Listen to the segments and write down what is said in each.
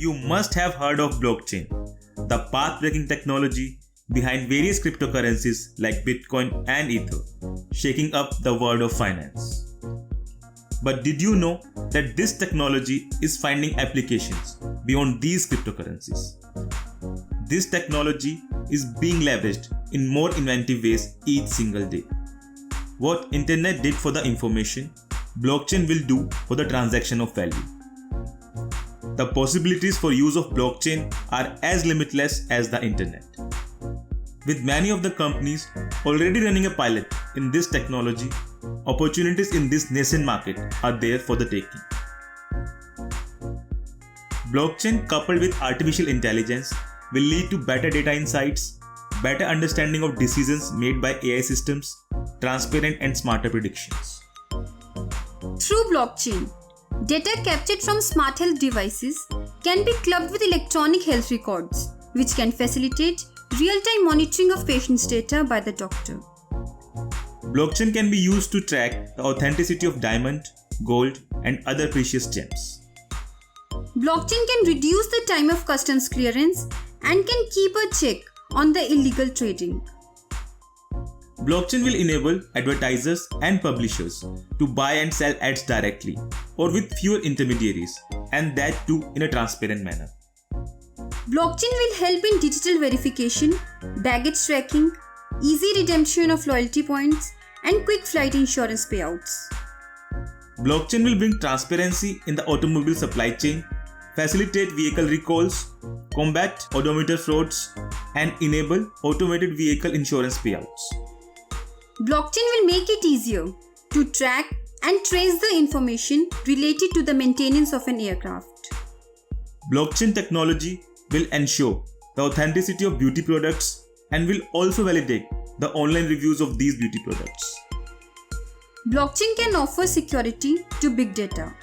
you must have heard of blockchain, the path-breaking technology behind various cryptocurrencies like Bitcoin and Ether, shaking up the world of finance. But did you know that this technology is finding applications beyond these cryptocurrencies? This technology is being leveraged in more inventive ways each single day. What internet did for the information, blockchain will do for the transaction of value. The possibilities for use of blockchain are as limitless as the internet. With many of the companies already running a pilot in this technology, opportunities in this nascent market are there for the taking. Blockchain coupled with artificial intelligence will lead to better data insights, better understanding of decisions made by AI systems, transparent and smarter predictions. Through blockchain, data captured from smart health devices can be clubbed with electronic health records, which can facilitate real-time monitoring of patients' data by the doctor. Blockchain can be used to track the authenticity of diamond, gold, and other precious gems. Blockchain can reduce the time of customs clearance and can keep a check on the illegal trading. Blockchain will enable advertisers and publishers to buy and sell ads directly or with fewer intermediaries, and that too in a transparent manner. Blockchain will help in digital verification, baggage tracking, easy redemption of loyalty points, and quick flight insurance payouts. Blockchain will bring transparency in the automobile supply chain, facilitate vehicle recalls, combat odometer frauds, and enable automated vehicle insurance payouts. Blockchain will make it easier to track and trace the information related to the maintenance of an aircraft. Blockchain technology will ensure the authenticity of beauty products and will also validate the online reviews of these beauty products. Blockchain can offer security to big data.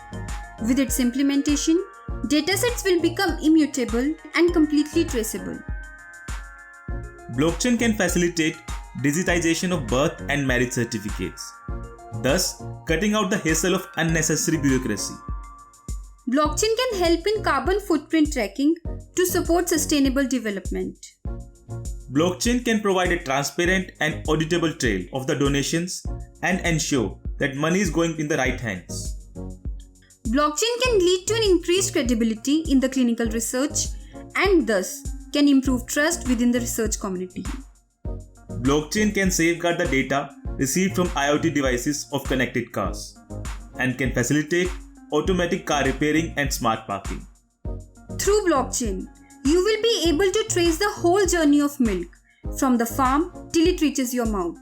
With its implementation, datasets will become immutable and completely traceable. Blockchain can facilitate digitization of birth and marriage certificates, thus cutting out the hassle of unnecessary bureaucracy. Blockchain can help in carbon footprint tracking to support sustainable development. Blockchain can provide a transparent and auditable trail of the donations and ensure that money is going in the right hands. Blockchain can lead to an increased credibility in the clinical research and thus can improve trust within the research community. Blockchain can safeguard the data received from IoT devices of connected cars and can facilitate automatic car repairing and smart parking. Through blockchain, you will be able to trace the whole journey of milk from the farm till it reaches your mouth.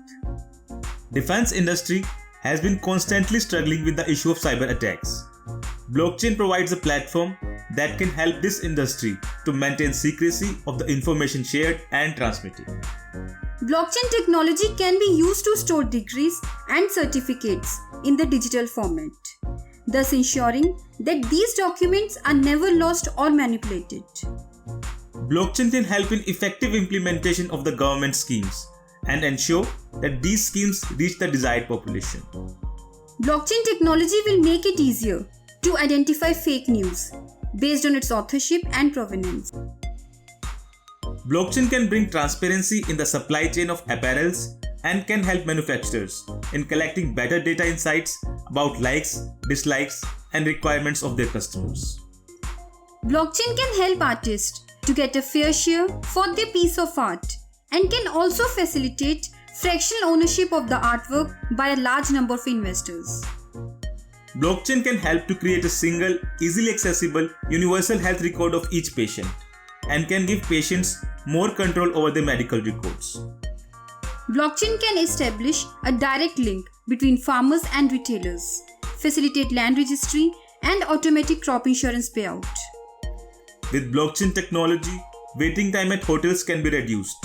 Defense industry has been constantly struggling with the issue of cyber attacks. Blockchain provides a platform that can help this industry to maintain secrecy of the information shared and transmitted. Blockchain technology can be used to store degrees and certificates in the digital format, thus ensuring that these documents are never lost or manipulated. Blockchain can help in effective implementation of the government schemes and ensure that these schemes reach the desired population. Blockchain technology will make it easier to identify fake news based on its authorship and provenance. Blockchain can bring transparency in the supply chain of apparels and can help manufacturers in collecting better data insights about likes, dislikes, and requirements of their customers. Blockchain can help artists to get a fair share for their piece of art and can also facilitate fractional ownership of the artwork by a large number of investors. Blockchain can help to create a single, easily accessible, universal health record of each patient and can give patients more control over their medical records. Blockchain can establish a direct link between farmers and retailers, facilitate land registry, and automatic crop insurance payout. With blockchain technology, waiting time at hotels can be reduced.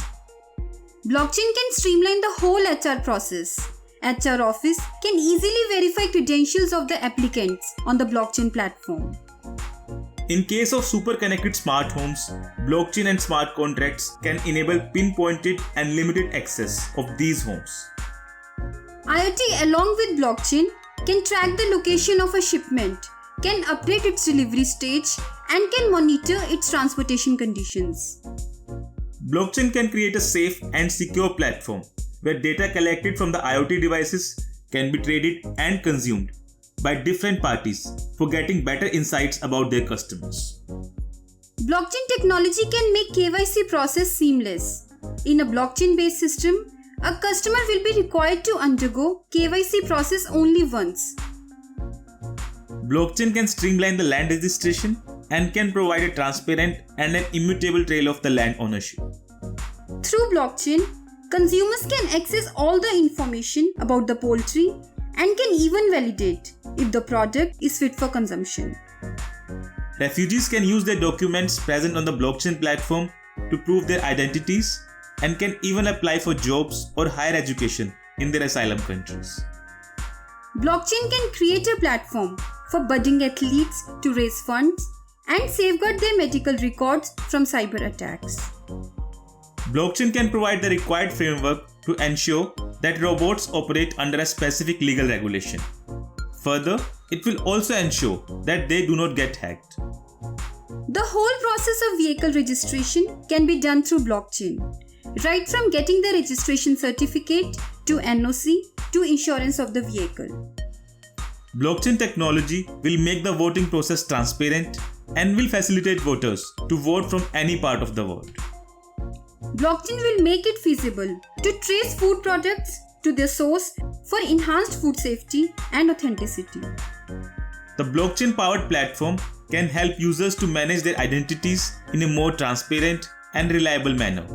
Blockchain can streamline the whole HR process. HR office can easily verify credentials of the applicants on the blockchain platform. In case of super connected smart homes, blockchain and smart contracts can enable pinpointed and limited access of these homes. IoT along with blockchain can track the location of a shipment, can update its delivery stage and can monitor its transportation conditions. Blockchain can create a safe and secure platform where data collected from the IoT devices can be traded and consumed by different parties for getting better insights about their customers. Blockchain technology can make KYC process seamless. In a blockchain-based system, a customer will be required to undergo KYC process only once. Blockchain can streamline the land registration and can provide a transparent and an immutable trail of the land ownership. Through blockchain, consumers can access all the information about the poultry and can even validate if the product is fit for consumption. Refugees can use their documents present on the blockchain platform to prove their identities and can even apply for jobs or higher education in their asylum countries. Blockchain can create a platform for budding athletes to raise funds and safeguard their medical records from cyber attacks. Blockchain can provide the required framework to ensure that robots operate under a specific legal regulation. Further, it will also ensure that they do not get hacked. The whole process of vehicle registration can be done through blockchain, right from getting the registration certificate to NOC to insurance of the vehicle. Blockchain technology will make the voting process transparent and will facilitate voters to vote from any part of the world. Blockchain will make it feasible to trace food products to their source for enhanced food safety and authenticity. The blockchain-powered platform can help users to manage their identities in a more transparent and reliable manner.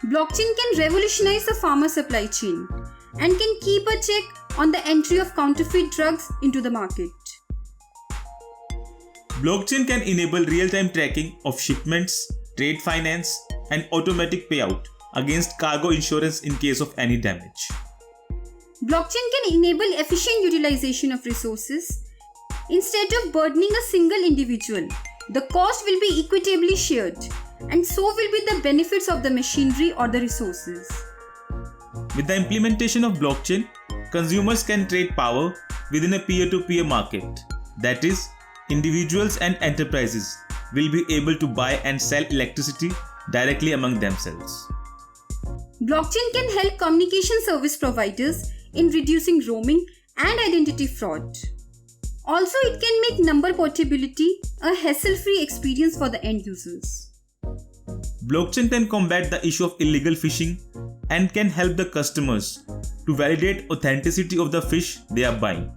Blockchain can revolutionize the pharma supply chain and can keep a check on the entry of counterfeit drugs into the market. Blockchain can enable real-time tracking of shipments, trade finance, and automatic payout against cargo insurance in case of any damage. Blockchain can enable efficient utilization of resources. Instead of burdening a single individual, the cost will be equitably shared, and so will be the benefits of the machinery or the resources. With the implementation of blockchain, consumers can trade power within a peer-to-peer market. That is, individuals and enterprises will be able to buy and sell electricity directly among themselves. Blockchain can help communication service providers in reducing roaming and identity fraud. Also, it can make number portability a hassle-free experience for the end users. Blockchain can combat the issue of illegal fishing and can help the customers to validate authenticity of the fish they are buying.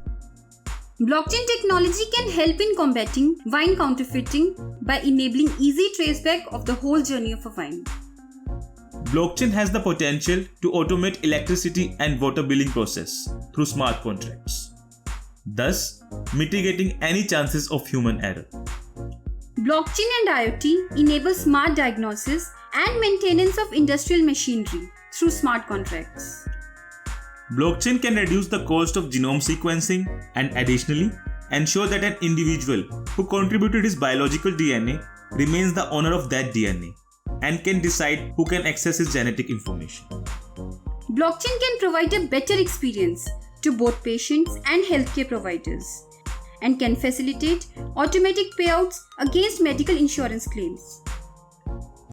Blockchain technology can help in combating wine counterfeiting by enabling easy traceback of the whole journey of a wine. Blockchain has the potential to automate electricity and water billing process through smart contracts, thus mitigating any chances of human error. Blockchain and IoT enable smart diagnosis and maintenance of industrial machinery through smart contracts. Blockchain can reduce the cost of genome sequencing and additionally ensure that an individual who contributed his biological DNA remains the owner of that DNA and can decide who can access his genetic information. Blockchain can provide a better experience to both patients and healthcare providers and can facilitate automatic payouts against medical insurance claims.